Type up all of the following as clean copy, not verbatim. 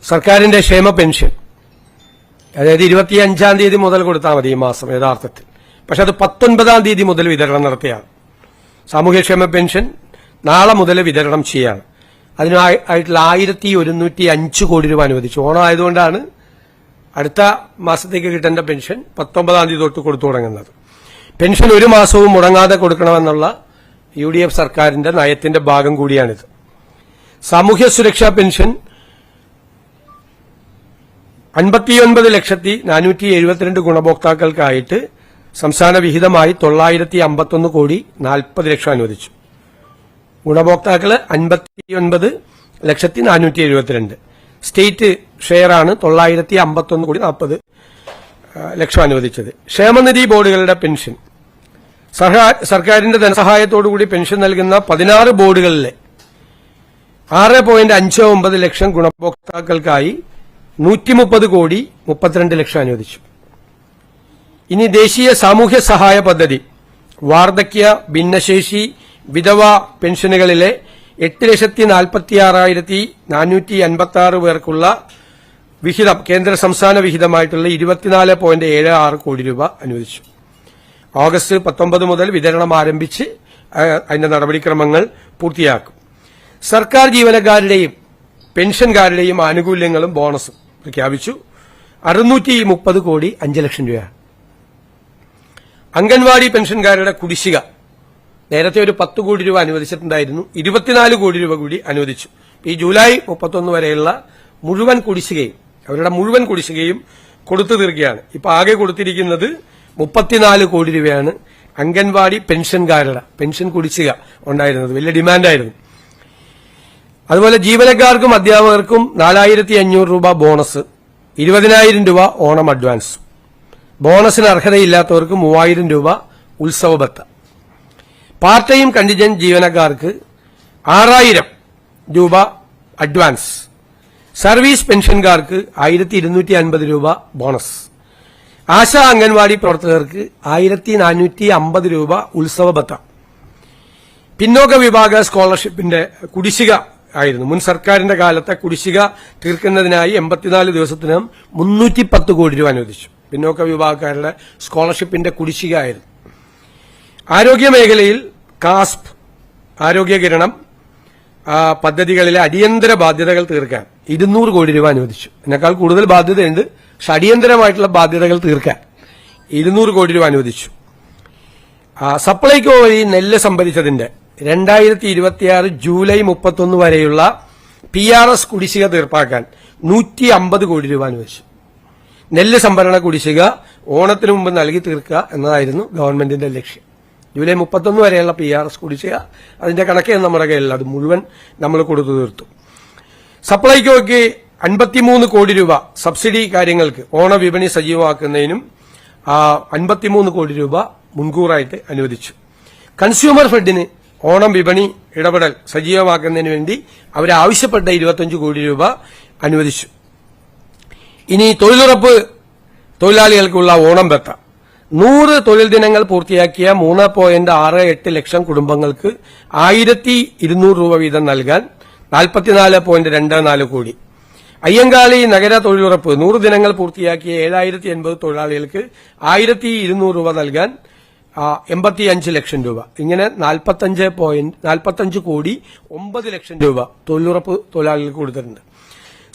സർക്കാരിന്റെ ക്ഷേമ പെൻഷൻ, അതായത് 25-ാം തീയതി മുതൽ കൊടുത്താൽ മതി ഈ മാസം യഥാർത്ഥത്തിൽ. പക്ഷെ അത് 19-ാം തീയതി മുതൽ വിതരണം നടത്തിയാണ്. സാമൂഹ്യക്ഷേമ പെൻഷൻ നാളെ മുതൽ വിതരണം ചെയ്യാണ്. അതിനായിട്ടുള്ള 1105 കോടി രൂപ അനുവദിച്ചു. ഓണം ആയതുകൊണ്ടാണ് അടുത്ത മാസത്തേക്ക് കിട്ടേണ്ട പെൻഷൻ 19-ാം തീയതി തൊട്ട് കൊടുത്തു തുടങ്ങുന്നത്. പെൻഷൻ ഒരു മാസവും മുടങ്ങാതെ കൊടുക്കണമെന്നുള്ള UDF സർക്കാരിന്റെ നയത്തിന്റെ ഭാഗം കൂടിയാണിത്. സാമൂഹ്യ സുരക്ഷാ പെൻഷൻ 59,472 ഗുണഭോക്താക്കൾക്കായിട്ട് സംസ്ഥാന വിഹിതമായി 951 കോടി 40 ലക്ഷം അനുവദിച്ചു. ഗുണഭോക്താക്കള് 59,472. സ്റ്റേറ്റ് ഷെയറാണ് 951 കോടി 40 ലക്ഷം അനുവദിച്ചത്. ക്ഷേമനിധി ബോർഡുകളുടെ പെൻഷൻ സർക്കാരിന്റെ ധനസഹായത്തോടുകൂടി പെൻഷൻ നൽകുന്ന 16 ബോർഡുകളിലെ 6.59 ലക്ഷം ഗുണഭോക്താക്കൾക്കായി 130 കോടി 32 ലക്ഷം അനുവദിച്ചു. ഇനി ദേശീയ സാമൂഹ്യ സഹായ പദ്ധതി വാർദ്ധക്യ, ഭിന്നശേഷി, വിധവ പെൻഷനുകളിലെ 8,46,456 പേർക്കുള്ള വിഹിതം കേന്ദ്ര സംസ്ഥാന വിഹിതമായിട്ടുള്ള 24.76 കോടി രൂപ അനുവദിച്ചു. ഓഗസ്റ്റ് 19 മുതൽ വിതരണം ആരംഭിച്ച് അതിന്റെ നടപടിക്രമങ്ങൾ പൂർത്തിയാക്കും. സർക്കാർ ജീവനക്കാരുടെയും പെൻഷൻകാരുടെയും ആനുകൂല്യങ്ങളും ബോണസും പ്രഖ്യാപിച്ചു. 630 കോടി 5 ലക്ഷം രൂപയാണ്. അംഗൻവാടി പെൻഷൻകാരുടെ കുടിശ്ശിക നേരത്തെ ഒരു 10 കോടി രൂപ അനുവദിച്ചിട്ടുണ്ടായിരുന്നു. 24 കോടി രൂപ കൂടി അനുവദിച്ചു. ഈ ജൂലൈ 31 വരെയുള്ള മുഴുവൻ കുടിശ്ശികയും അവരുടെ മുഴുവൻ കുടിശ്ശികയും കൊടുത്തു തീർക്കുകയാണ്. ഇപ്പൊ ആകെ കൊടുത്തിരിക്കുന്നത് 34 കോടി രൂപയാണ്. അംഗൻവാടി പെൻഷൻകാരുടെ പെൻഷൻ കുടിശ്ശിക ഉണ്ടായിരുന്നത് വലിയ ഡിമാൻഡായിരുന്നു. അതുപോലെ ജീവനക്കാർക്കും അധ്യാപകർക്കും 4,500 രൂപ ബോണസ്, 20,000 രൂപ ഓണം അഡ്വാൻസ്. ബോണസിന് അർഹതയില്ലാത്തവർക്ക് 3,000 രൂപ ഉത്സവ ഭത്ത. പാർട്ട് ടൈം കണ്ടിജന്റ് ജീവനക്കാർക്ക് 6,000 രൂപ അഡ്വാൻസ്. സർവീസ് പെൻഷൻകാർക്ക് 1,250 രൂപ ബോണസ്. ആശാ അംഗൻവാടി പ്രവർത്തകർക്ക് 1,450 രൂപ ഉത്സവ ഭത്ത. പിന്നോക്ക വിഭാഗ സ്കോളർഷിപ്പിന്റെ കുടിശ്ശിക ആയിരുന്നു. മുൻ സർക്കാരിന്റെ കാലത്തെ കുടിശ്ശിക തീർക്കുന്നതിനായി 84 ദിവസത്തിനകം 310 കോടി രൂപ അനുവദിച്ചു. പിന്നോക്ക വിഭാഗക്കാരുടെ സ്കോളർഷിപ്പിന്റെ കുടിശ്ശിക ആയിരുന്നു. ആരോഗ്യമേഖലയിൽ കാസ്പ്, ആരോഗ്യകിരണം പദ്ധതികളിലെ അടിയന്തര ബാധ്യതകൾ തീർക്കാൻ 200 കോടി രൂപ അനുവദിച്ചു. ഇതിനേക്കാൾ കൂടുതൽ ബാധ്യതയുണ്ട്. പക്ഷെ അടിയന്തരമായിട്ടുള്ള ബാധ്യതകൾ തീർക്കാൻ 200 കോടി രൂപ അനുവദിച്ചു. സപ്ലൈകോ വഴി നെല്ല് സംഭരിച്ചതിന്റെ 2026 ജൂലൈ 31 വരെയുള്ള PRS കുടിശ്ശിക തീർപ്പാക്കാൻ 150 കോടി രൂപ അനുവദിച്ചു. നെല്ല് സംഭരണ കുടിശ്ശിക ഓണത്തിനു മുമ്പ് നൽകി തീർക്കുക എന്നതായിരുന്നു ഗവൺമെന്റിന്റെ ലക്ഷ്യം. ജൂലൈ 31 വരെയുള്ള PRS കുടിശ്ശിക അതിന്റെ കണക്ക് നമ്മുടെ കയ്യിലുള്ള അത് മുഴുവൻ നമ്മൾ കൊടുത്തു തീർത്തു. സപ്ലൈകോയ്ക്ക് 53 കോടി രൂപ സബ്സിഡി കാര്യങ്ങൾക്ക് ഓണവിപണി സജീവമാക്കുന്നതിനും 53 കോടി രൂപ മുൻകൂറായിട്ട് അനുവദിച്ചു. കൺസ്യൂമർ ഫെഡിന് ഓണം വിപണി ഇടപെടൽ സജീവമാക്കുന്നതിന് വേണ്ടി അവരാവശ്യപ്പെട്ട 25 കോടി രൂപ അനുവദിച്ചു. ഇനി തൊഴിലുറപ്പ് തൊഴിലാളികൾക്കുള്ള ഓണം ഭത്ത 100 തൊഴിൽ ദിനങ്ങൾ പൂർത്തിയാക്കിയ 3.68 ലക്ഷം കുടുംബങ്ങൾക്ക് 1,200 രൂപ വീതം നൽകാൻ 44.24 കോടി. അയ്യങ്കാളി നഗര തൊഴിലുറപ്പ് 100 ദിനങ്ങൾ പൂർത്തിയാക്കിയ 7,080 തൊഴിലാളികൾക്ക് 1,200 രൂപ നൽകാൻ 85 ലക്ഷം രൂപ. ഇങ്ങനെ 45 കോടി 9 ലക്ഷം രൂപ തൊഴിലുറപ്പ് തൊഴിലാളികൾക്ക് കൊടുത്തിട്ടുണ്ട്.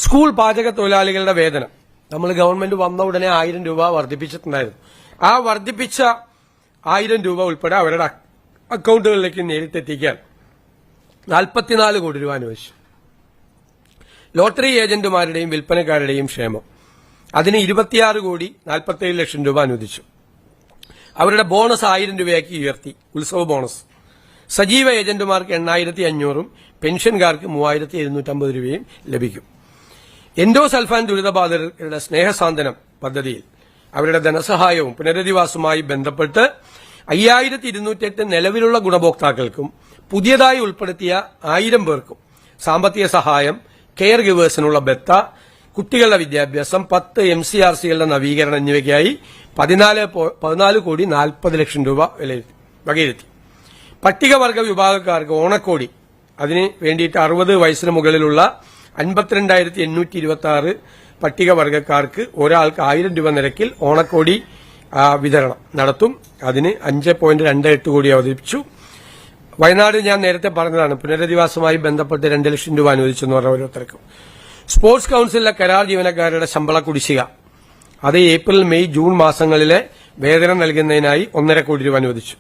സ്കൂൾ പാചക തൊഴിലാളികളുടെ വേതനം നമ്മൾ ഗവൺമെന്റ് വന്ന ഉടനെ 1,000 രൂപ വർദ്ധിപ്പിച്ചിട്ടുണ്ടായിരുന്നു. ആ വർദ്ധിപ്പിച്ച 1,000 രൂപ ഉൾപ്പെടെ അവരുടെ അക്കൌണ്ടുകളിലേക്ക് നേരിട്ടെത്തിക്കാൻ 44 കോടി രൂപ അനുവദിച്ചു. ലോട്ടറി ഏജന്റുമാരുടെയും വിൽപ്പനക്കാരുടെയും ക്ഷേമം അതിന് 26 കോടി 47 ലക്ഷം രൂപ അനുവദിച്ചു. അവരുടെ ബോണസ് 1,000 രൂപയാക്കി ഉയർത്തി. ഉത്സവ ബോണസ് സജീവ ഏജന്റുമാർക്ക് 8,500 പെൻഷൻകാർക്ക് 3,750 രൂപയും ലഭിക്കും. എൻഡോസൾഫാൻ ദുരിതബാധിതരുടെ സ്നേഹസാന്ത്വനം പദ്ധതിയിൽ അവരുടെ ധനസഹായവും പുനരധിവാസവുമായി ബന്ധപ്പെട്ട് 5,208 നിലവിലുള്ള ഗുണഭോക്താക്കൾക്കും പുതിയതായി ഉൾപ്പെടുത്തിയ 1,000 പേർക്കും സാമ്പത്തിക സഹായം, കെയർ ഗിവേഴ്സിനുള്ള ബത്ത, കുട്ടികളുടെ വിദ്യാഭ്യാസം, 10 MCRCകളുടെ നവീകരണം എന്നിവയ്ക്കായി 14 കോടി 40 ലക്ഷം രൂപ വകയിരുത്തി. പട്ടികവർഗ വിഭാഗക്കാർക്ക് ഓണക്കോടി അതിന് വേണ്ടിയിട്ട് 60 വയസ്സിന് മുകളിലുള്ള 52,826 പട്ടികവർഗക്കാർക്ക് ഒരാൾക്ക് 1000 രൂപ നിരക്കിൽ ഓണക്കോടി വിതരണം നടത്തും. അതിന് 5.28 കോടി അവതരിപ്പിച്ചു. വയനാട് ഞാൻ നേരത്തെ പറഞ്ഞതാണ്, പുനരധിവാസവുമായി ബന്ധപ്പെട്ട് 2 ലക്ഷം രൂപ അനുവദിച്ചെന്ന് പറഞ്ഞ ഓരോരുത്തർക്കും. സ്പോർട്സ് കൌൺസിലിലെ കരാർ ജീവനക്കാരുടെ ശമ്പള കുടിശ്ശിക അത് ഏപ്രിൽ, മെയ്, ജൂൺ മാസങ്ങളിലെ വേതനം നൽകുന്നതിനായി 1.5 കോടി രൂപ അനുവദിച്ചു.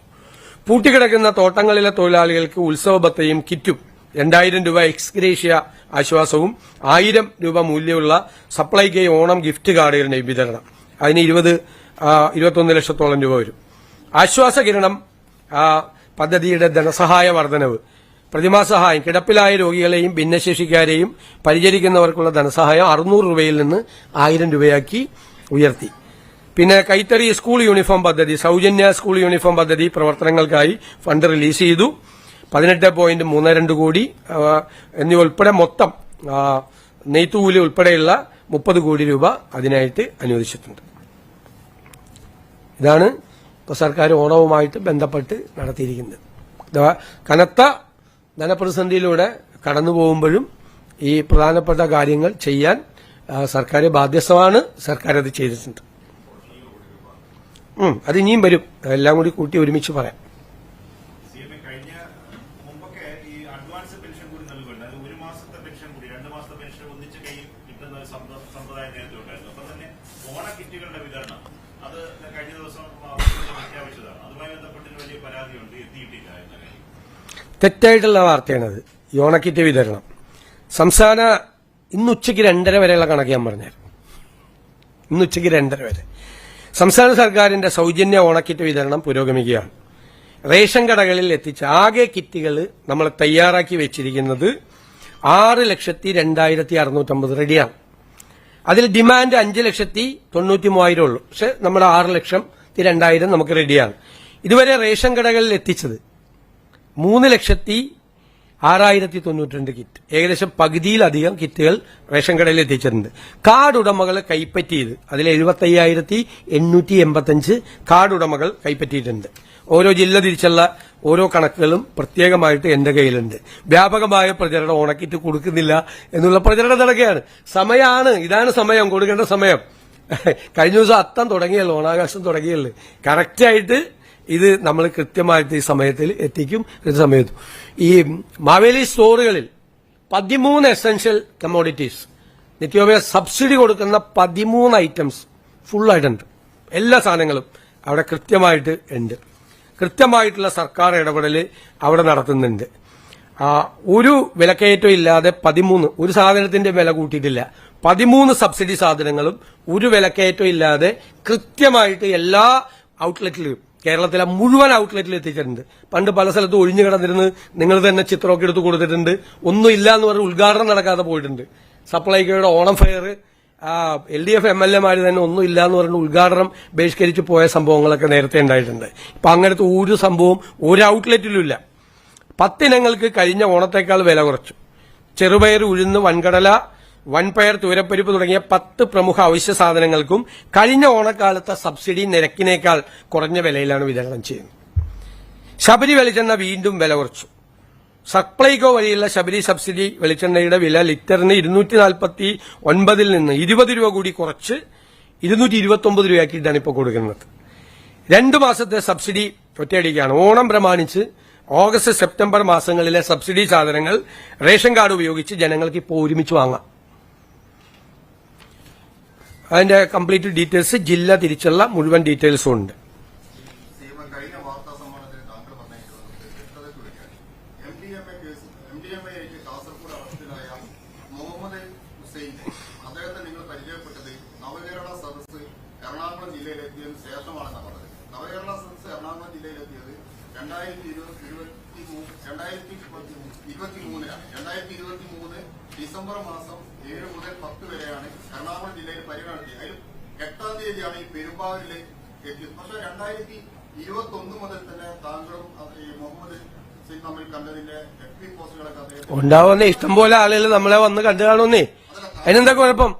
പൂട്ടിക്കിടക്കുന്ന തോട്ടങ്ങളിലെ തൊഴിലാളികൾക്ക് ഉത്സവ ഭത്തയും കിറ്റും 2000 രൂപ എക്സ്ഗ്രേഷ്യ ആശ്വാസവും 1000 രൂപ മൂല്യമുള്ള സപ്ലൈകോ ഓണം ഗിഫ്റ്റ് കാർഡുകളുടെ വിതരണം. അതിന് 21 ലക്ഷത്തോളം രൂപ വരും. ആശ്വാസകിരണം പദ്ധതിയുടെ ധനസഹായ വർധനവ്, പ്രതിമാസ സഹായം, കിടപ്പിലായ രോഗികളെയും ഭിന്നശേഷിക്കാരെയും പരിചരിക്കുന്നവർക്കുള്ള ധനസഹായം 600 രൂപയിൽ നിന്ന് 1000 രൂപയാക്കി ഉയർത്തി. പിന്നെ കൈത്തറി സ്കൂൾ യൂണിഫോം പദ്ധതി, സൌജന്യ സ്കൂൾ യൂണിഫോം പദ്ധതി പ്രവർത്തനങ്ങൾക്കായി ഫണ്ട് റിലീസ് ചെയ്തു. 18.32 കോടി എന്നിവ ഉൾപ്പെടെ മൊത്തം നെയ്ത്തുകൂലി ഉൾപ്പെടെയുള്ള 30 കോടി രൂപ അതിനായിട്ട് അനുവദിച്ചിട്ടുണ്ട്. ഇതാണ് ഇപ്പോൾ സർക്കാർ ഓണവുമായിട്ട് ബന്ധപ്പെട്ട് നടത്തിയിരിക്കുന്നത്. കനത്ത ധനപ്രതിസന്ധിയിലൂടെ കടന്നുപോകുമ്പോഴും ഈ പ്രധാനപ്പെട്ട കാര്യങ്ങൾ ചെയ്യാൻ സർക്കാർ ബാധ്യസ്ഥമാണ്. സർക്കാർ അത് ചെയ്തിട്ടുണ്ട്. അത് ഇനിയും വരും. എല്ലാം കൂടി കൂട്ടി ഒരുമിച്ച് പറയാം. തെറ്റായിട്ടുള്ള വാർത്തയാണത്. ഈ ഓണക്കിറ്റ് വിതരണം സംസ്ഥാന ഇന്നുച്ചയ്ക്ക് 2:30 വരെയുള്ള കണക്ക് ഞാൻ പറഞ്ഞായിരുന്നു. ഇന്നുച്ചയ്ക്ക് 2:30 വരെ സംസ്ഥാന സർക്കാരിന്റെ സൌജന്യ ഓണക്കിറ്റ് വിതരണം പുരോഗമിക്കുകയാണ്. റേഷൻ കടകളിൽ എത്തിച്ച ആകെ കിറ്റുകൾ നമ്മൾ തയ്യാറാക്കി വെച്ചിരിക്കുന്നത് 6,02,650 റെഡിയാണ്. അതിൽ ഡിമാൻഡ് 5,93,000 ഉള്ളൂ. പക്ഷെ നമ്മുടെ 6,02,000 നമുക്ക് റെഡിയാണ്. ഇതുവരെ റേഷൻ കടകളിൽ എത്തിച്ചത് 3,06,092 കിറ്റ്. ഏകദേശം പകുതിയിലധികം കിറ്റുകൾ റേഷൻ കടയിൽ എത്തിച്ചിട്ടുണ്ട്. കാർഡ് ഉടമകൾ കൈപ്പറ്റിയത് അതിൽ 75,885 കാർഡ് ഉടമകൾ കൈപ്പറ്റിയിട്ടുണ്ട്. ഓരോ ജില്ല തിരിച്ചുള്ള ഓരോ കണക്കുകളും പ്രത്യേകമായിട്ട് എന്റെ കയ്യിലുണ്ട്. വ്യാപകമായ പ്രചരണം ഓണക്കിറ്റ് കൊടുക്കുന്നില്ല എന്നുള്ള പ്രചരണം നടക്കുകയാണ്. സമയമാണ്, ഇതാണ് സമയം, കൊടുക്കേണ്ട സമയം. കഴിഞ്ഞ ദിവസം അത്തം തുടങ്ങിയല്ലോ, ഓണാഘോഷം തുടങ്ങിയല്ലോ. കറക്റ്റായിട്ട് ഇത് നമ്മൾ കൃത്യമായിട്ട് ഈ സമയത്തിൽ എത്തിക്കും. സമയത്ത് ഈ മാവേലി സ്റ്റോറുകളിൽ 13 എസെൻഷ്യൽ കമ്മോഡിറ്റീസ് നിത്യോപയോഗ സബ്സിഡി കൊടുക്കുന്ന 13 ഐറ്റംസ് ഫുള്ളായിട്ടുണ്ട്. എല്ലാ സാധനങ്ങളും അവിടെ കൃത്യമായിട്ട് ഉണ്ട്. കൃത്യമായിട്ടുള്ള സർക്കാർ ഇടപെടൽ അവിടെ നടത്തുന്നുണ്ട്. ഒരു വിലക്കയറ്റം ഇല്ലാതെ 13 ഒരു സാധനത്തിന്റെ വില കൂട്ടിയിട്ടില്ല. 13 സബ്സിഡി സാധനങ്ങളും ഒരു വിലക്കയറ്റം ഇല്ലാതെ കൃത്യമായിട്ട് എല്ലാ ഔട്ട്ലെറ്റിലും, കേരളത്തിലെ മുഴുവൻ ഔട്ട്ലെറ്റിൽ എത്തിച്ചിട്ടുണ്ട്. പണ്ട് പല സ്ഥലത്തും ഒഴിഞ്ഞു കിടന്നിരുന്ന് നിങ്ങൾ തന്നെ ചിത്രമൊക്കെ എടുത്ത് കൊടുത്തിട്ടുണ്ട്. ഒന്നുമില്ല എന്ന് പറഞ്ഞ് ഉദ്ഘാടനം നടക്കാതെ പോയിട്ടുണ്ട്. സപ്ലൈകോയുടെ ഓണം ഫെയർ LDF MLA തന്നെ ഒന്നുമില്ല എന്ന് പറഞ്ഞ് ഉദ്ഘാടനം ബഹിഷ്കരിച്ച് പോയ സംഭവങ്ങളൊക്കെ നേരത്തെ ഉണ്ടായിട്ടുണ്ട്. ഇപ്പൊ അങ്ങനത്തെ ഒരു സംഭവം ഒരു ഔട്ട്ലെറ്റിലും ഇല്ല. 10 ഇനങ്ങൾക്ക് കഴിഞ്ഞ ഓണത്തേക്കാൾ വില കുറച്ചു. ചെറുപയർ, ഉഴുന്ന്, വൻകടല, വൻപയർ, തൂരപ്പരിപ്പ് തുടങ്ങിയ 10 പ്രമുഖ അവശ്യ സാധനങ്ങൾക്കും കഴിഞ്ഞ ഓണക്കാലത്തെ സബ്സിഡി നിരക്കിനേക്കാൾ കുറഞ്ഞ വിലയിലാണ് വിതരണം ചെയ്യുന്നത്. ശബരി വെളിച്ചെണ്ണ വീണ്ടും വില കുറച്ചു. സപ്ലൈകോ വഴിയുള്ള ശബരി സബ്സിഡി വെളിച്ചെണ്ണയുടെ വില ലിറ്ററിന് 249 നിന്ന് 20 രൂപ കൂടി കുറച്ച് 229 രൂപയാക്കിയിട്ടാണ് ഇപ്പോൾ കൊടുക്കുന്നത്. 2 മാസത്തെ സബ്സിഡി ഒറ്റയടിക്കാണ്. ഓണം പ്രമാണിച്ച് ഓഗസ്റ്റ്, സെപ്റ്റംബർ മാസങ്ങളിലെ സബ്സിഡി സാധനങ്ങൾ റേഷൻ കാർഡ് ഉപയോഗിച്ച് ജനങ്ങൾക്ക് ഇപ്പോൾ ഒരുമിച്ച് വാങ്ങാം. അതിന്റെ കംപ്ലീറ്റ് ഡീറ്റെയിൽസ് ജില്ല തിരിച്ചുള്ള മുഴുവൻ ഡീറ്റെയിൽസും ഉണ്ട്. എറണാകുളം ജില്ലയിലെത്തിയതിനു ശേഷമാണെന്ന് പറഞ്ഞത്. നവകേരള സദസ് എറണാകുളം ജില്ലയിലെത്തിയത് 2023 ഡിസംബർ മാസം 7 മുതൽ 10 വരെയാണ് എറണാകുളം ജില്ലയിൽ പര്യടനം നടത്തിയത്. അതിൽ 8-ാം തീയതിയാണ് ഈ പെരുമ്പാവൂരിലേക്ക് എത്തിയത്. പക്ഷേ 2021 മുതൽ തന്നെ താങ്കളും മുഹമ്മദ് സിംഗ് തമ്മിൽ കണ്ടതിന്റെ FB പോസ്റ്റുകളൊക്കെ ഉണ്ടാവുന്നേ. ഇഷ്ടംപോലെ ആളുകൾ നമ്മളെ വന്ന് കണ്ടു കാണുന്നേ. അതിനെന്താ കുഴപ്പം?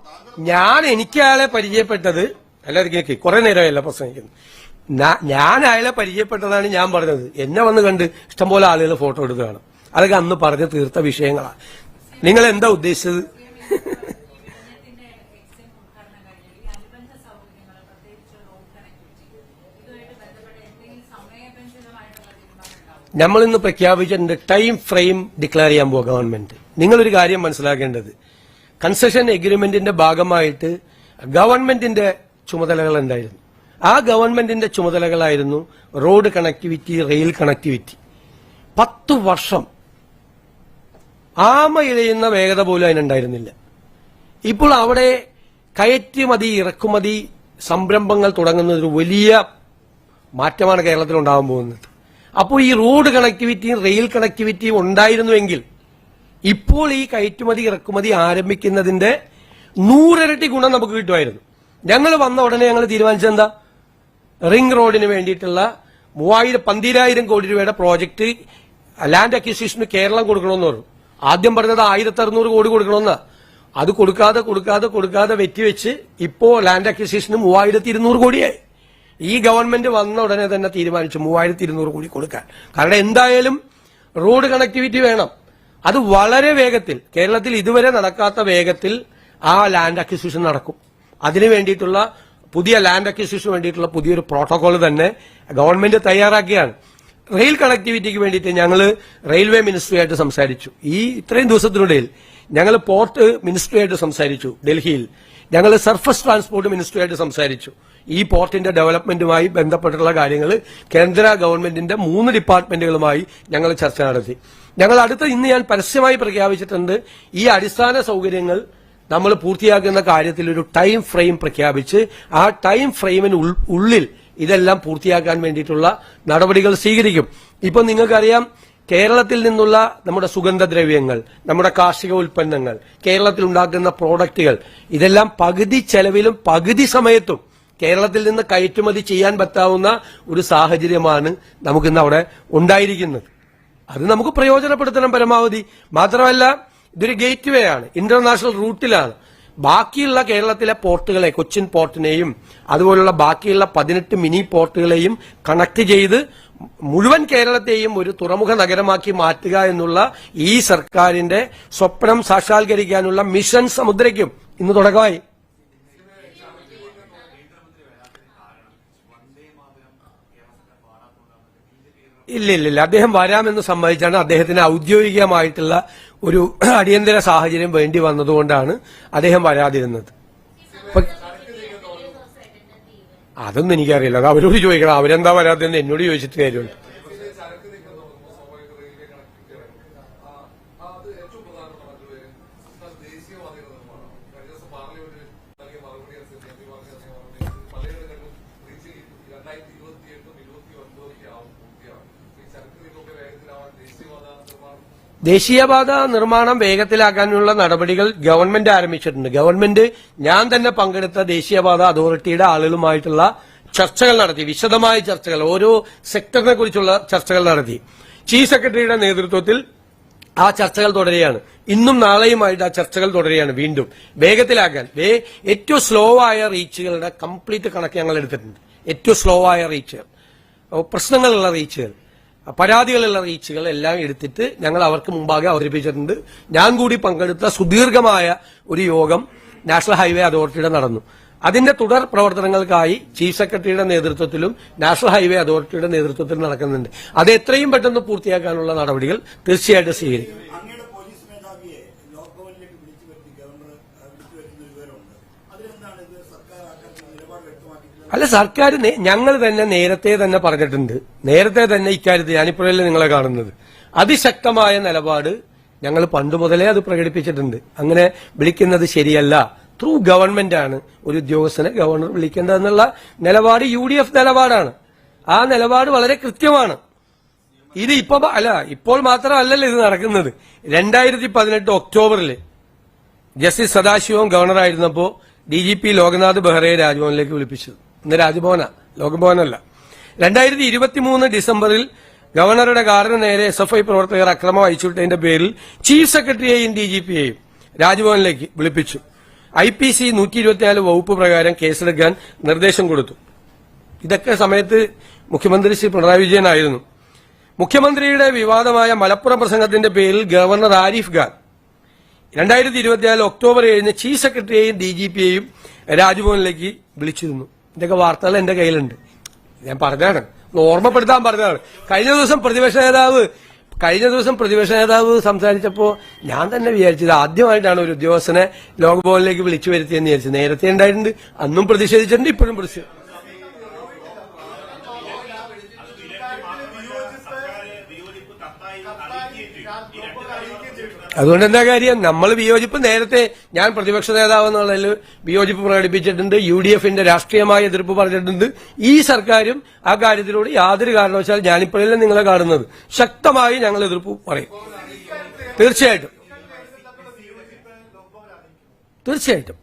എനിക്ക് അയാളെ പരിചയപ്പെട്ടത് എല്ലാവർക്കും കുറെ നേരമല്ല പ്രസംഗിക്കുന്നു. ഞാൻ അയാളെ പരിചയപ്പെട്ടതാണ് ഞാൻ പറഞ്ഞത്. എന്നെ വന്ന് കണ്ട് ഇഷ്ടംപോലെ ആളുകൾ ഫോട്ടോ എടുക്കുകയാണ്. അതൊക്കെ അന്ന് പറഞ്ഞ് തീർത്ത വിഷയങ്ങളാണ്. നിങ്ങൾ എന്താ ഉദ്ദേശിച്ചത്? നമ്മളിന്ന് പ്രഖ്യാപിച്ചിട്ടുണ്ട് ടൈം ഫ്രെയിം ഡിക്ലെയർ ചെയ്യാൻ പോകുക ഗവൺമെന്റ്. നിങ്ങളൊരു കാര്യം മനസ്സിലാക്കേണ്ടത്, കൺസെഷൻ എഗ്രിമെന്റിന്റെ ഭാഗമായിട്ട് ഗവൺമെന്റിന്റെ ചുമതലകൾ ഉണ്ടായിരുന്നു. ആ ഗവൺമെന്റിന്റെ ചുമതലകളായിരുന്നു റോഡ് കണക്ടിവിറ്റി, റെയിൽ കണക്ടിവിറ്റി. 10 വർഷം ആമ ഇഴയുന്ന വേഗത പോലും അതിനുണ്ടായിരുന്നില്ല. ഇപ്പോൾ അവിടെ കയറ്റുമതി ഇറക്കുമതി സംരംഭങ്ങൾ തുടങ്ങുന്ന ഒരു വലിയ മാറ്റമാണ് കേരളത്തിൽ ഉണ്ടാകാൻ പോകുന്നത്. അപ്പോൾ ഈ റോഡ് കണക്ടിവിറ്റിയും റെയിൽ കണക്ടിവിറ്റിയും ഉണ്ടായിരുന്നുവെങ്കിൽ ഇപ്പോൾ ഈ കയറ്റുമതി ഇറക്കുമതി ആരംഭിക്കുന്നതിന്റെ 100 ഇരട്ടി ഗുണം നമുക്ക് കിട്ടുമായിരുന്നു. ഞങ്ങൾ വന്ന ഉടനെ ഞങ്ങൾ തീരുമാനിച്ചെന്താ, റിംഗ് റോഡിന് വേണ്ടിയിട്ടുള്ള 12,000 കോടി രൂപയുടെ പ്രോജക്ട് ലാൻഡ് അക്വിസിഷന് കേരളം കൊടുക്കണമെന്ന് പറഞ്ഞു. ആദ്യം പറഞ്ഞത് 1,600 കോടി കൊടുക്കണമെന്നാ. അത് കൊടുക്കാതെ വെറ്റിവെച്ച് ഇപ്പോ ലാൻഡ് അക്വിസിഷന് 3,200 കോടിയായി. ഈ ഗവൺമെന്റ് വന്ന ഉടനെ തന്നെ തീരുമാനിച്ചു 3,200 കോടി കൊടുക്കാൻ. കാരണം എന്തായാലും റോഡ് കണക്ടിവിറ്റി വേണം. അത് വളരെ വേഗത്തിൽ, കേരളത്തിൽ ഇതുവരെ നടക്കാത്ത വേഗത്തിൽ ആ ലാൻഡ് അക്വിസിഷൻ നടക്കും. അതിനു വേണ്ടിയിട്ടുള്ള പുതിയ ലാൻഡ് അക്വിസിഷന് വേണ്ടിയിട്ടുള്ള പുതിയൊരു പ്രോട്ടോകോൾ തന്നെ ഗവൺമെന്റ് തയ്യാറാക്കിയാണ്. റെയിൽ കണക്ടിവിറ്റിക്ക് വേണ്ടിയിട്ട് ഞങ്ങൾ റെയിൽവേ മിനിസ്ട്രിയായിട്ട് സംസാരിച്ചു. ഈ ഇത്രയും ദിവസത്തിനിടയിൽ ഞങ്ങൾ പോർട്ട് മിനിസ്ട്രിയായിട്ട് സംസാരിച്ചു ഡൽഹിയിൽ. ഞങ്ങൾ സർഫസ് ട്രാൻസ്പോർട്ട് മിനിസ്ട്രിയായിട്ട് സംസാരിച്ചു. ഈ പോർട്ടിന്റെ ഡെവലപ്മെന്റുമായി ബന്ധപ്പെട്ടുള്ള കാര്യങ്ങൾ കേന്ദ്ര ഗവൺമെന്റിന്റെ 3 ഡിപ്പാർട്ട്മെന്റുകളുമായി ഞങ്ങൾ ചർച്ച നടത്തി. ഞങ്ങൾ ഇന്ന് ഞാൻ പരസ്യമായി പ്രഖ്യാപിച്ചിട്ടുണ്ട്, ഈ അടിസ്ഥാന സൗകര്യങ്ങൾ നമ്മൾ പൂർത്തിയാക്കുന്ന കാര്യത്തിൽ ഒരു ടൈം ഫ്രെയിം പ്രഖ്യാപിച്ച് ആ ടൈം ഫ്രെയിമിന് ഉള്ളിൽ ഇതെല്ലാം പൂർത്തിയാക്കാൻ വേണ്ടിയിട്ടുള്ള നടപടികൾ സ്വീകരിക്കും. ഇപ്പൊ നിങ്ങൾക്കറിയാം, കേരളത്തിൽ നിന്നുള്ള നമ്മുടെ സുഗന്ധദ്രവ്യങ്ങൾ, നമ്മുടെ കാർഷിക ഉൽപ്പന്നങ്ങൾ, കേരളത്തിൽ ഉണ്ടാക്കുന്ന പ്രോഡക്റ്റുകൾ, ഇതെല്ലാം പകുതി ചെലവിലും പകുതി സമയത്തും കേരളത്തിൽ നിന്ന് കയറ്റുമതി ചെയ്യാൻ പറ്റാവുന്ന ഒരു സാഹചര്യമാണ് നമുക്കിന്ന് അവിടെ ഉണ്ടായിരിക്കുന്നത്. അത് നമുക്ക് പ്രയോജനപ്പെടുത്തണം പരമാവധി. മാത്രമല്ല, ഇതൊരു ഗേറ്റ് വേ ആണ്, ഇന്റർനാഷണൽ റൂട്ടിലാണ്. ബാക്കിയുള്ള കേരളത്തിലെ പോർട്ടുകളെ, കൊച്ചിൻ പോർട്ടിനെയും അതുപോലുള്ള ബാക്കിയുള്ള 18 മിനി പോർട്ടുകളെയും കണക്ട് ചെയ്ത് മുഴുവൻ കേരളത്തെയും ഒരു തുറമുഖ നഗരമാക്കി മാറ്റുക എന്നുള്ള ഈ സർക്കാരിന്റെ സ്വപ്നം സാക്ഷാത്കരിക്കാനുള്ള മിഷൻ സമുദ്രയ്ക്കും ഇന്ന് തുടക്കമായി. ഇല്ല, അദ്ദേഹം വരാമെന്ന് സമ്മതിച്ചാണ്. അദ്ദേഹത്തിന് ഔദ്യോഗികമായിട്ടുള്ള ഒരു അടിയന്തര സാഹചര്യം വേണ്ടി വന്നതുകൊണ്ടാണ് അദ്ദേഹം വരാതിരുന്നത്. അതൊന്നും എനിക്കറിയില്ല, അത് അവരോട് ചോദിക്കണം. അവരെന്താ വരാതെന്ന് എന്നോട് ചോദിച്ചിട്ട് കാര്യമുണ്ട്. ദേശീയപാത നിർമ്മാണം വേഗത്തിലാക്കാനുള്ള നടപടികൾ ഗവൺമെന്റ് ആരംഭിച്ചിട്ടുണ്ട്. ഗവൺമെന്റ് ഞാൻ തന്നെ പങ്കെടുത്ത ദേശീയപാത അതോറിറ്റിയുടെ ആളുകളുമായിട്ടുള്ള ചർച്ചകൾ നടത്തി, വിശദമായ ചർച്ചകൾ, ഓരോ സെക്ടറിനെ കുറിച്ചുള്ള ചർച്ചകൾ നടത്തി. ചീഫ് സെക്രട്ടറിയുടെ നേതൃത്വത്തിൽ ആ ചർച്ചകൾ തുടരുകയാണ്. ഇന്നും നാളെയുമായിട്ട് ആ ചർച്ചകൾ തുടരുകയാണ്. വീണ്ടും വേഗത്തിലാക്കാൻ ഏറ്റവും സ്ലോ ആയ റീച്ചുകളുടെ കംപ്ലീറ്റ് കണക്ക് ഞങ്ങൾ എടുത്തിട്ടുണ്ട്. ഏറ്റവും സ്ലോ ആയ റീച്ചുകൾ, പ്രശ്നങ്ങളുള്ള റീച്ചുകൾ, പരാതികളുള്ള റീച്ചുകൾ എല്ലാം എടുത്തിട്ട് ഞങ്ങൾ അവർക്ക് മുമ്പാകെ അവതരിപ്പിച്ചിട്ടുണ്ട്. ഞാൻ കൂടി പങ്കെടുത്ത സുദീർഘമായ ഒരു യോഗം നാഷണൽ ഹൈവേ അതോറിറ്റിയുടെ നടന്നു. അതിന്റെ തുടർ പ്രവർത്തനങ്ങൾക്കായി ചീഫ് സെക്രട്ടറിയുടെ നേതൃത്വത്തിലും നാഷണൽ ഹൈവേ അതോറിറ്റിയുടെ നേതൃത്വത്തിലും നടക്കുന്നുണ്ട്. അത് എത്രയും പെട്ടെന്ന് പൂർത്തിയാക്കാനുള്ള നടപടികൾ തീർച്ചയായിട്ടും സ്വീകരിക്കും. അല്ല, സർക്കാർ ഞങ്ങൾ തന്നെ നേരത്തെ തന്നെ പറഞ്ഞിട്ടുണ്ട്. നേരത്തെ തന്നെ ഇക്കാര്യത്തിൽ ഞാനിപ്പോഴല്ലേ നിങ്ങളെ കാണുന്നത്, അതിശക്തമായ നിലപാട് ഞങ്ങൾ പണ്ട് മുതലേ അത് പ്രകടിപ്പിച്ചിട്ടുണ്ട്. അങ്ങനെ വിളിക്കുന്നത് ശരിയല്ല. ത്രൂ ഗവൺമെന്റ് ആണ് ഒരു ഉദ്യോഗസ്ഥനെ ഗവർണർ വിളിക്കേണ്ടതെന്നുള്ള നിലപാട് UDF നിലപാടാണ്. ആ നിലപാട് വളരെ കൃത്യമാണ്. ഇത് ഇപ്പോൾ മാത്രമല്ലല്ലോ ഇത് നടക്കുന്നത്. 2018 ഒക്ടോബറിൽ ജസ്റ്റിസ് സദാശിവം ഗവർണറായിരുന്നപ്പോൾ DGP ലോക്നാഥ് ബെഹ്റയെ രാജ്ഭവനിലേക്ക് വിളിപ്പിച്ചത്. ഇന്ന് രാജ്ഭവനാ, ലോക്ഭവനല്ല. 2023 ഡിസംബറിൽ ഗവർണറുടെ കാറിന് നേരെ SFI പ്രവർത്തകർ അക്രമം അയച്ചുവിട്ടതിന്റെ പേരിൽ ചീഫ് സെക്രട്ടറിയെയും DGPയെയും രാജ്ഭവനിലേക്ക് വിളിപ്പിച്ചു. IPC 124 വകുപ്പ് പ്രകാരം കേസെടുക്കാൻ നിർദ്ദേശം കൊടുത്തു. ഇതൊക്കെ സമയത്ത് മുഖ്യമന്ത്രി ശ്രീ പിണറായി വിജയനായിരുന്നു. മുഖ്യമന്ത്രിയുടെ വിവാദമായ മലപ്പുറം പ്രസംഗത്തിന്റെ പേരിൽ governor Arif Khan 2024 October 7 chief സെക്രട്ടറിയെയും DGPയെയും രാജ്ഭവനിലേക്ക് വിളിച്ചിരുന്നു. ഇതൊക്കെ വാർത്തകൾ എന്റെ കയ്യിലുണ്ട്. ഞാൻ പറഞ്ഞാണ്, ഓർമ്മപ്പെടുത്താൻ പറഞ്ഞതാണ്. കഴിഞ്ഞ ദിവസം പ്രതിപക്ഷ നേതാവ് സംസാരിച്ചപ്പോ ഞാൻ തന്നെ വിചാരിച്ചത് ആദ്യമായിട്ടാണ് ഒരു ഉദ്യോഗസ്ഥനെ ലോക്ഭവനിലേക്ക് വിളിച്ചു വരുത്തിയെന്ന് വിചാരിച്ചത്. നേരത്തെ ഉണ്ടായിട്ടുണ്ട്, അന്നും പ്രതിഷേധിച്ചിട്ടുണ്ട്, ഇപ്പോഴും പ്രതിഷേധിച്ചു. അതുകൊണ്ട് എന്താ കാര്യം, നമ്മൾ വിയോജിപ്പ് നേരത്തെ ഞാൻ പ്രതിപക്ഷ നേതാവ് എന്നുള്ളതിൽ വിയോജിപ്പ് പ്രകടിപ്പിച്ചിട്ടുണ്ട്. UDFന്റെ രാഷ്ട്രീയമായ എതിർപ്പ് പറഞ്ഞിട്ടുണ്ട്. ഈ സർക്കാരും ആ കാര്യത്തിലൂടെ യാതൊരു കാരണവശാൽ ഞാനിപ്പോഴല്ലേ നിങ്ങളെ കാണുന്നത്, ശക്തമായി ഞങ്ങൾ എതിർപ്പ് പറയും. തീർച്ചയായിട്ടും തീർച്ചയായിട്ടും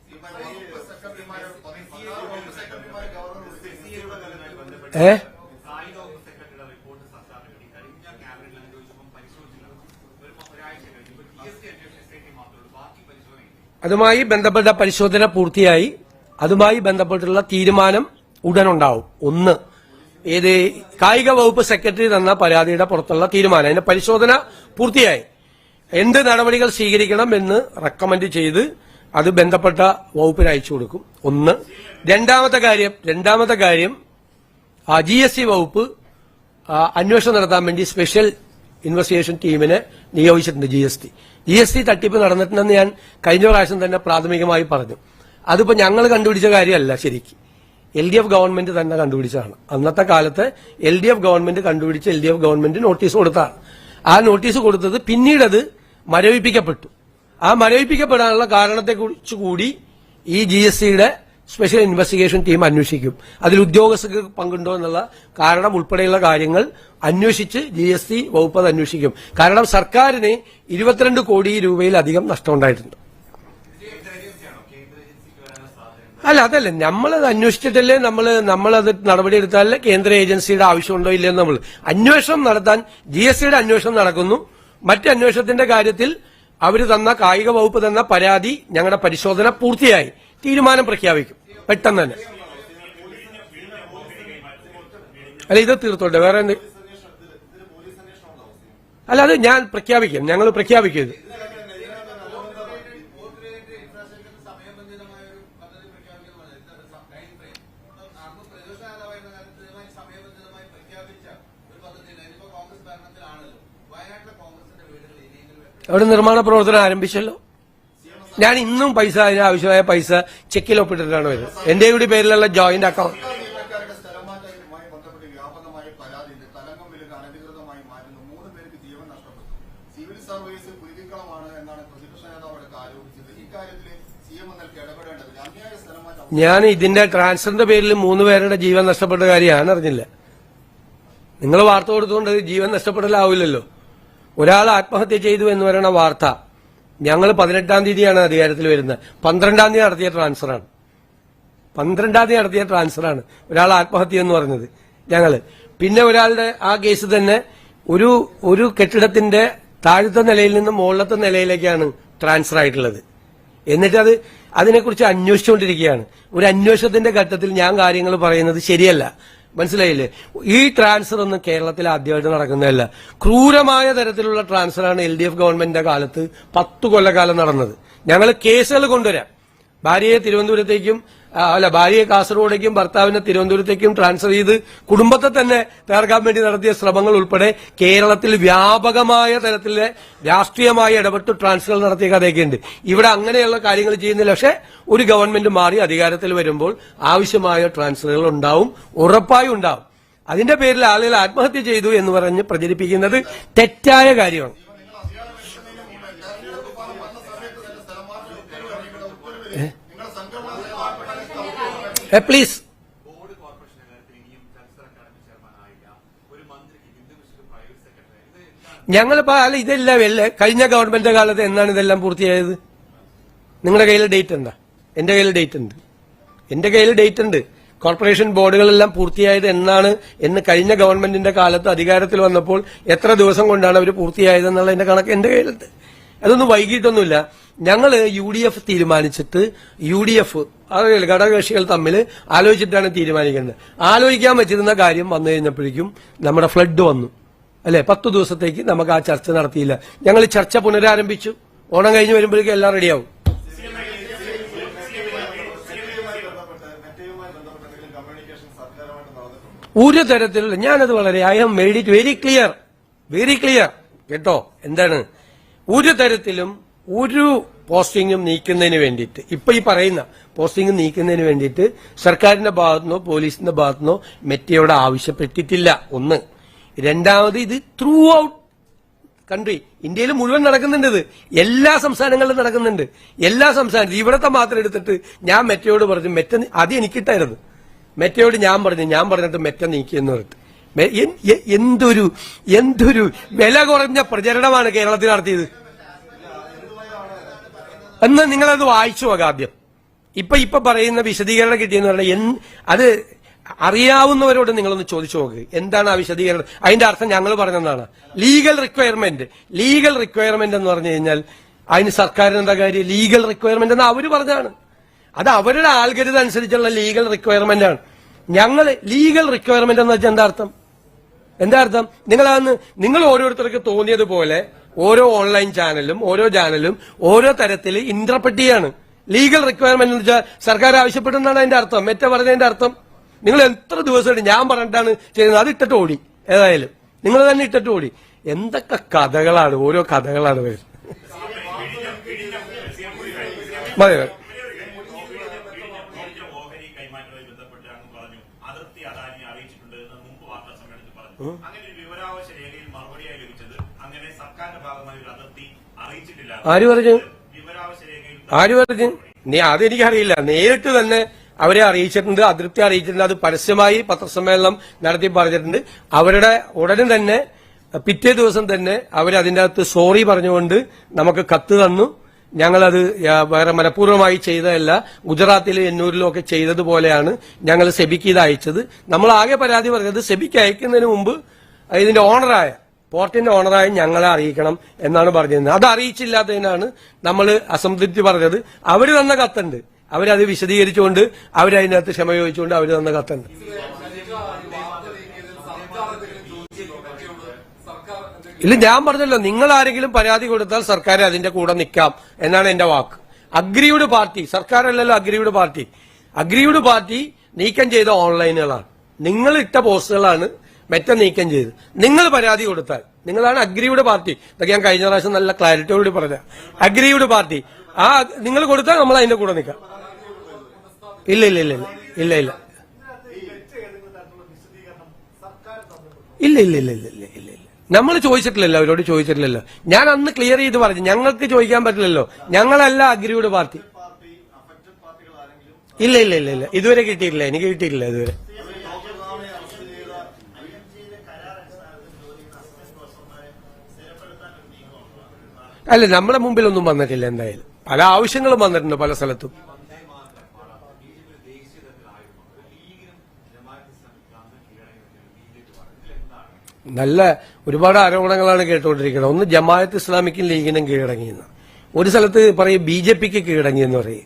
അതുമായി ബന്ധപ്പെട്ട പരിശോധന പൂർത്തിയായി. അതുമായി ബന്ധപ്പെട്ടുള്ള തീരുമാനം ഉടനുണ്ടാവും. ഒന്ന്, ഏത് കായിക വകുപ്പ് സെക്രട്ടറി തന്ന പരാതിയുടെ പുറത്തുള്ള തീരുമാനം, അതിന്റെ പരിശോധന പൂർത്തിയായി. എന്ത് നടപടികൾ സ്വീകരിക്കണം എന്ന് റെക്കമെൻഡ് ചെയ്ത് അത് ബന്ധപ്പെട്ട വകുപ്പിന് അയച്ചു കൊടുക്കും. ഒന്ന്. രണ്ടാമത്തെ കാര്യം GST വകുപ്പ് അന്വേഷണം നടത്താൻ വേണ്ടി സ്പെഷ്യൽ ഇൻവെസ്റ്റിഗേഷൻ ടീമിനെ നിയോഗിച്ചിട്ടുണ്ട്. GST തട്ടിപ്പ് നടന്നിട്ടുണ്ടെന്ന് ഞാൻ കഴിഞ്ഞ പ്രാവശ്യം തന്നെ പ്രാഥമികമായി പറഞ്ഞു. അതിപ്പോ ഞങ്ങൾ കണ്ടുപിടിച്ച കാര്യമല്ല, ശരിക്കും LDF ഗവൺമെന്റ് തന്നെ കണ്ടുപിടിച്ചതാണ്. അന്നത്തെ കാലത്ത് LDF ഗവൺമെന്റ് കണ്ടുപിടിച്ച് LDF ഗവൺമെന്റ് നോട്ടീസ് കൊടുത്താണ്. ആ നോട്ടീസ് കൊടുത്തത് പിന്നീട് അത് മരവിപ്പിക്കപ്പെട്ടു. ആ മരവിപ്പിക്കപ്പെടാനുള്ള കാരണത്തെക്കുറിച്ച് കൂടി ഈ GSTയുടെ സ്പെഷ്യൽ ഇൻവെസ്റ്റിഗേഷൻ ടീം അന്വേഷിക്കും. അതിൽ ഉദ്യോഗസ്ഥർക്ക് പങ്കുണ്ടോ എന്നുള്ള കാരണം ഉൾപ്പെടെയുള്ള കാര്യങ്ങൾ അന്വേഷിച്ച് GST വകുപ്പ് അത് അന്വേഷിക്കും. കാരണം സർക്കാരിന് 22 കോടി രൂപയിലധികം നഷ്ടമുണ്ടായിട്ടുണ്ട്. അതല്ല, നമ്മളത് അന്വേഷിച്ചിട്ടല്ലേ നമ്മളത് നടപടിയെടുത്താലേ കേന്ദ്ര ഏജൻസിയുടെ ആവശ്യമുണ്ടോ ഇല്ലെന്ന് നമ്മൾ അന്വേഷണം നടത്താൻ GSTയുടെ അന്വേഷണം നടക്കുന്നു. മറ്റ് അന്വേഷണത്തിന്റെ കാര്യത്തിൽ അവർ തന്ന കായിക വകുപ്പ് തന്ന പരാതി ഞങ്ങളുടെ പരിശോധന പൂർത്തിയായി, തീരുമാനം പ്രഖ്യാപിക്കും പെട്ടെന്ന് തന്നെ. അല്ല, ഇത് തീർത്തോട്ടെ, വേറെ എന്ത്? അല്ല, അത് ഞാൻ പ്രഖ്യാപിക്കും, ഞങ്ങൾ പ്രഖ്യാപിക്കും ഇത്. അവിടെ നിർമ്മാണ പ്രവർത്തനം ആരംഭിച്ചല്ലോ. ഞാൻ ഇന്നും പൈസ, അതിന് ആവശ്യമായ പൈസ ചെക്കിൽ ഒപ്പിട്ടിട്ടാണ് വരുന്നത്. എന്റെ കൂടി പേരിലുള്ള ജോയിന്റ് അക്കൗണ്ട്. ഞാൻ ഇതിന്റെ ട്രാൻസ്ഫറിന്റെ പേരിൽ 3 പേരുടെ ജീവൻ നഷ്ടപ്പെട്ട കാര്യം ഞാൻ അറിഞ്ഞില്ല. നിങ്ങൾ വാർത്ത കൊടുത്തുകൊണ്ട് ജീവൻ നഷ്ടപ്പെടലാവില്ലല്ലോ. ഒരാൾ ആത്മഹത്യ ചെയ്തു എന്ന് പറയുന്ന വാർത്ത ഞങ്ങൾ 18-ാം തീയതിയാണ് അധികാരത്തിൽ വരുന്നത്. 12-ാം തീയതി നടത്തിയ ട്രാൻസ്ഫറാണ് ഒരാൾ ആത്മഹത്യ എന്ന് പറഞ്ഞത് ഞങ്ങള്. പിന്നെ ഒരാളുടെ ആ കേസ് തന്നെ ഒരു കെട്ടിടത്തിന്റെ താഴത്തെ നിലയിൽ നിന്ന് മുകളിലത്തെ നിലയിലേക്കാണ് ട്രാൻസ്ഫർ ആയിട്ടുള്ളത്. എന്നിട്ട് അതിനെക്കുറിച്ച് അന്വേഷിച്ചുകൊണ്ടിരിക്കുകയാണ്. ഒരു അന്വേഷണത്തിന്റെ ഘട്ടത്തിൽ ഞാൻ കാര്യങ്ങൾ പറയുന്നത് ശരിയല്ല, മനസ്സിലായില്ലേ? ഈ ട്രാൻസ്ഫർ ഒന്നും കേരളത്തിൽ ആദ്യമായിട്ട് നടക്കുന്നതല്ല. ക്രൂരമായ തരത്തിലുള്ള ട്രാൻസ്ഫറാണ് LDF ഗവൺമെന്റിന്റെ കാലത്ത് 10 കൊല്ലക്കാലം നടന്നത്. ഞങ്ങൾ കേസുകൾ കൊണ്ടുവരാം. ഭാര്യയെ കാസർഗോഡേക്കും ഭർത്താവിനെ തിരുവനന്തപുരത്തേക്കും ട്രാൻസ്ഫർ ചെയ്ത് കുടുംബത്തെ തന്നെ തകർക്കാൻ വേണ്ടി നടത്തിയ ശ്രമങ്ങൾ ഉൾപ്പെടെ കേരളത്തിൽ വ്യാപകമായ തരത്തിലെ രാഷ്ട്രീയമായി ഇടപെട്ട് ട്രാൻസ്ഫർ നടത്തിയ കഥയൊക്കെ ഉണ്ട്. ഇവിടെ അങ്ങനെയുള്ള കാര്യങ്ങൾ ചെയ്യുന്നില്ല. പക്ഷെ ഒരു ഗവൺമെന്റ് മാറി അധികാരത്തിൽ വരുമ്പോൾ ആവശ്യമായ ട്രാൻസ്ഫറുകൾ ഉണ്ടാവും, ഉറപ്പായും ഉണ്ടാവും. അതിന്റെ പേരിൽ ആളുകൾ ആത്മഹത്യ ചെയ്തു എന്ന് പറഞ്ഞ് പ്രചരിപ്പിക്കുന്നത് തെറ്റായ കാര്യമാണ്. പ്ലീസ്, ഞങ്ങളിപ്പോ ഇതെല്ലാം കഴിഞ്ഞ ഗവൺമെന്റ് കാലത്ത് എന്നാണ് ഇതെല്ലാം പൂർത്തിയായത്? നിങ്ങളുടെ കയ്യിൽ ഡേറ്റ് എന്താ? എന്റെ കയ്യിൽ ഡേറ്റ് ഉണ്ട്. കോർപ്പറേഷൻ ബോർഡുകളെല്ലാം പൂർത്തിയായത് എന്നാണ് എന്ന് കഴിഞ്ഞ ഗവൺമെന്റിന്റെ കാലത്ത് അധികാരത്തിൽ വന്നപ്പോൾ എത്ര ദിവസം കൊണ്ടാണ് അവർ പൂർത്തിയായതെന്നുള്ളതിന്റെ കണക്ക് എന്റെ കയ്യിലുണ്ട്. അതൊന്നും വൈകിട്ടൊന്നുമില്ല. ഞങ്ങൾ UDF തീരുമാനിച്ചിട്ട് ഘടകകക്ഷികൾ തമ്മിൽ ആലോചിച്ചിട്ടാണ് തീരുമാനിക്കേണ്ടത്. ആലോചിക്കാൻ വെച്ചിരുന്ന കാര്യം വന്നു കഴിഞ്ഞപ്പോഴേക്കും നമ്മുടെ ഫ്ലഡ് വന്നു, അല്ലെ? 10 ദിവസത്തേക്ക് നമുക്ക് ആ ചർച്ച നടത്തിയില്ല. ഞങ്ങൾ ചർച്ച പുനരാരംഭിച്ചു. ഓണം കഴിഞ്ഞ് വരുമ്പോഴേക്കും എല്ലാം റെഡിയാവും. ഒരു തരത്തിലുള്ള ഞാനത് വളരെ I have made it very clear കേട്ടോ. എന്താണ് ഒരു തരത്തിലും ഒരു പോസ്റ്റിംഗും നീക്കുന്നതിന് വേണ്ടിയിട്ട് ഇപ്പൊ ഈ പറയുന്ന പോസ്റ്റിംഗ് നീക്കുന്നതിന് വേണ്ടിയിട്ട് സർക്കാരിന്റെ ഭാഗത്തുനിന്നോ പോലീസിന്റെ ഭാഗത്തുനിന്നോ മെറ്റയോട് ആവശ്യപ്പെട്ടിട്ടില്ല. ഒന്ന്. രണ്ടാമത് ഇത് ത്രൂ ഔട്ട് കൺട്രി ഇന്ത്യയിൽ മുഴുവൻ നടക്കുന്നുണ്ട്. ഇത് എല്ലാ സംസ്ഥാനങ്ങളിലും നടക്കുന്നുണ്ട്. എല്ലാ സംസ്ഥാനത്തും ഇവിടത്തെ മാത്രം എടുത്തിട്ട് ഞാൻ മെറ്റയോട് പറഞ്ഞു, മെറ്റ അത് എനിക്കിട്ടായിരുന്നു. മെറ്റയോട് ഞാൻ പറഞ്ഞിട്ട് മെറ്റ നീക്കിയെന്ന് പറഞ്ഞിട്ട് എന്തൊരു വില കുറഞ്ഞ പ്രചരണമാണ് കേരളത്തിൽ നടത്തിയത് എന്ന് നിങ്ങളത് വായിച്ചു നോക്കാം ആദ്യം. ഇപ്പൊ പറയുന്ന വിശദീകരണം കിട്ടിയെന്ന് പറഞ്ഞാൽ അത് അറിയാവുന്നവരോട് നിങ്ങളൊന്ന് ചോദിച്ചു നോക്ക്. എന്താണ് ആ വിശദീകരണം? അതിന്റെ അർത്ഥം ഞങ്ങൾ പറഞ്ഞതാണ് ലീഗൽ റിക്വയർമെന്റ് എന്ന് പറഞ്ഞു കഴിഞ്ഞാൽ അതിന് സർക്കാരിന് എന്താ കാര്യം? ലീഗൽ റിക്വയർമെന്റ് എന്ന് അവര് പറഞ്ഞാണ്. അത് അവരുടെ ആൽഗരിതം അനുസരിച്ചുള്ള ലീഗൽ റിക്വയർമെന്റ് ആണ്. ലീഗൽ റിക്വയർമെന്റ് എന്ന് വെച്ചാൽ എന്താ അർത്ഥം? നിങ്ങൾ ഓരോരുത്തർക്ക് തോന്നിയതുപോലെ ഓരോ ഓൺലൈൻ ചാനലും ഓരോ തരത്തിൽ ഇന്റർപ്രറ്റ് ചെയ്യാണ്. ലീഗൽ റിക്വയർമെന്റ് എന്ന് വെച്ചാൽ സർക്കാർ ആവശ്യപ്പെട്ടെന്നാണ് അതിന്റെ അർത്ഥം. മെറ്റ പറഞ്ഞതിന്റെ അർത്ഥം നിങ്ങൾ എത്ര ദിവസമായിട്ട് ഞാൻ പറഞ്ഞിട്ടാണ് ചെയ്യുന്നത്, അത് ഇട്ടിട്ട് ഓടി. ഏതായാലും നിങ്ങൾ തന്നെ ഇട്ടിട്ട് ഓടി. എന്തൊക്കെ കഥകളാണ്, ഓരോ കഥകളാണ് വരുന്നത്. മതി ആര് പറഞ്ഞു? അതെനിക്കറിയില്ല. നേരിട്ട് തന്നെ അവരെ അറിയിച്ചിട്ടുണ്ട്, അതൃപ്തി അറിയിച്ചിട്ടുണ്ട്. അത് പരസ്യമായി പത്രസമ്മേളനം നടത്തി പറഞ്ഞിട്ടുണ്ട്. അവരുടെ ഉടനെ തന്നെ പിറ്റേ ദിവസം തന്നെ അവരതിന്റെ അകത്ത് സോറി പറഞ്ഞുകൊണ്ട് നമുക്ക് കത്ത് തന്നു. ഞങ്ങളത് വേറെ മനഃപൂർവ്വമായി ചെയ്തതല്ല, ഗുജറാത്തിലും എന്നൂരിലും ഒക്കെ ചെയ്തതുപോലെയാണ് ഞങ്ങൾ സെബിക്ക് ഇത് അയച്ചത്. നമ്മൾ ആകെ പരാതി പറഞ്ഞത് സെബിക്ക് അയക്കുന്നതിന് മുമ്പ് ഇതിന്റെ പോർട്ടിന്റെ ഓണറായ ഞങ്ങളെ അറിയിക്കണം എന്നാണ് പറഞ്ഞിരുന്നത്. അത് അറിയിച്ചില്ലാത്തതിനാണ് നമ്മൾ അസംതൃപ്തി പറഞ്ഞത്. അവര് തന്ന കത്തുണ്ട്, അവരത് വിശദീകരിച്ചുകൊണ്ട് അവരതിനകത്ത് ക്ഷമ ചോദിച്ചുകൊണ്ട് അവര് തന്ന കത്തുണ്ട്. ഇല്ല, ഞാൻ പറഞ്ഞല്ലോ, നിങ്ങൾ ആരെങ്കിലും പരാതി കൊടുത്താൽ സർക്കാർ അതിന്റെ കൂടെ നിൽക്കാം എന്നാണ് എന്റെ വാക്ക്. അഗ്രീവ്ഡ് പാർട്ടി, സർക്കാരല്ലല്ലോ അഗ്രീവ്ഡ് പാർട്ടി നീക്കം ചെയ്ത ഓൺലൈനുകളാണ്, നിങ്ങൾ ഇട്ട പോസ്റ്റുകളാണ് മെറ്റ നീക്കം ചെയ്ത്. നിങ്ങൾ പരാതി കൊടുത്താൽ നിങ്ങളാണ് അഗ്രീവ്ഡ് പാർട്ടി. ഇതൊക്കെ ഞാൻ കഴിഞ്ഞ പ്രാവശ്യം നല്ല ക്ലാരിറ്റിയോടുകൂടി പറഞ്ഞ അഗ്രീവ്ഡ് പാർട്ടി. നിങ്ങൾ കൊടുത്താൽ നമ്മൾ അതിന്റെ കൂടെ നിൽക്കാം. ഇല്ല നമ്മൾ ചോദിച്ചിട്ടില്ലല്ലോ, അവരോട് ചോദിച്ചിട്ടില്ലല്ലോ. ഞാൻ അന്ന് ക്ലിയർ ചെയ്ത് പറഞ്ഞു, ഞങ്ങൾക്ക് ചോദിക്കാൻ പറ്റില്ലല്ലോ, ഞങ്ങളല്ല അഗ്രീവ്ഡ് പാർട്ടി. ഇല്ല ഇതുവരെ കിട്ടിയിട്ടില്ല, എനിക്ക് കിട്ടിയിട്ടില്ല ഇതുവരെ. അല്ല, നമ്മുടെ മുമ്പിലൊന്നും വന്നിട്ടില്ല. എന്തായാലും പല ആവശ്യങ്ങളും വന്നിട്ടുണ്ട് പല സ്ഥലത്തും. നല്ല ഒരുപാട് ആരോപണങ്ങളാണ് കേട്ടുകൊണ്ടിരിക്കുന്നത്. ഒന്ന് ജമാഅത്ത് ഇസ്ലാമിക്കും ലീഗിനും കീഴടങ്ങിയെന്ന്, ഒരു സ്ഥലത്ത് പറയും BJPക്ക് കീഴടങ്ങിയെന്ന് പറയും.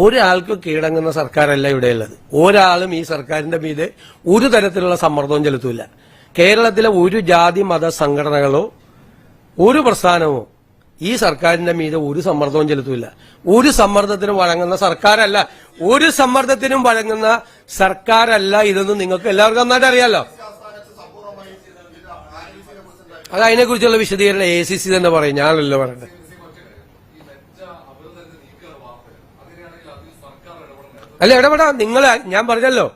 ഒരാൾക്ക് കീഴടങ്ങുന്ന സർക്കാരല്ല ഇവിടെയുള്ളത്. ഒരാളും ഈ സർക്കാരിന്റെ മീതെ ഒരു തരത്തിലുള്ള സമ്മർദ്ദവും ചെലുത്തൂല. കേരളത്തിലെ ഒരു ജാതി മത സംഘടനകളോ ഒരു പ്രസ്ഥാനമോ ഈ സർക്കാരിന്റെ മീതെ ഒരു സമ്മർദ്ദവും ചെലുത്തൂല. ഒരു സമ്മർദ്ദത്തിനും വഴങ്ങുന്ന സർക്കാരല്ല, ഒരു സമ്മർദ്ദത്തിനും വഴങ്ങുന്ന സർക്കാരല്ല ഇതെന്ന് നിങ്ങൾക്ക് എല്ലാവർക്കും നന്നായിട്ട് അറിയാലോ. അത് അതിനെക്കുറിച്ചുള്ള വിശദീകരണം ACC തന്നെ പറയും, ഞാനല്ലോ പറയണ്ടേ. അല്ല, ഇടപെടാ. ഞാൻ പറഞ്ഞല്ലോ,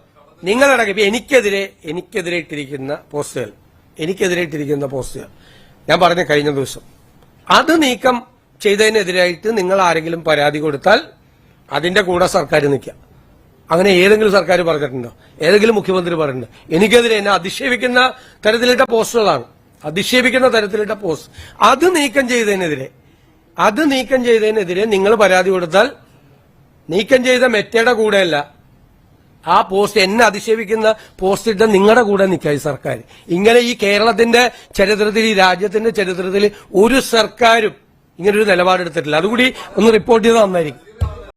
നിങ്ങളടക്കം ഇപ്പൊ എനിക്കെതിരെ ഇട്ടിരിക്കുന്ന പോസ്റ്റുകൾ ഞാൻ പറഞ്ഞ കഴിഞ്ഞ ദിവസം, അത് നീക്കം ചെയ്തതിനെതിരായിട്ട് നിങ്ങൾ ആരെങ്കിലും പരാതി കൊടുത്താൽ അതിന്റെ കൂടെ സർക്കാർ നിൽക്കാം. അങ്ങനെ ഏതെങ്കിലും സർക്കാർ പറഞ്ഞിട്ടുണ്ടോ? ഏതെങ്കിലും മുഖ്യമന്ത്രി പറഞ്ഞിട്ടുണ്ടോ? എനിക്കെതിരെ എന്നെ അധിക്ഷേപിക്കുന്ന തരത്തിലിട്ട പോസ്റ്റുകളാണ്, പോസ്റ്റ്. അത് നീക്കം ചെയ്തതിനെതിരെ നിങ്ങൾ പരാതി കൊടുത്താൽ നീക്കം ചെയ്ത മെറ്റയുടെ കൂടെയല്ല, ആ പോസ്റ്റ് എന്നെ അധിക്ഷേപിക്കുന്ന പോസ്റ്റ് ഇട്ട നിങ്ങളുടെ കൂടെ നിൽക്കായി സർക്കാർ. ഇങ്ങനെ ഈ കേരളത്തിന്റെ ചരിത്രത്തിൽ, ഈ രാജ്യത്തിന്റെ ചരിത്രത്തിൽ ഒരു സർക്കാരും ഇങ്ങനൊരു നിലപാടെടുത്തിട്ടില്ല. അതുകൂടി ഒന്ന് റിപ്പോർട്ട് ചെയ്ത് നന്നായിരിക്കും.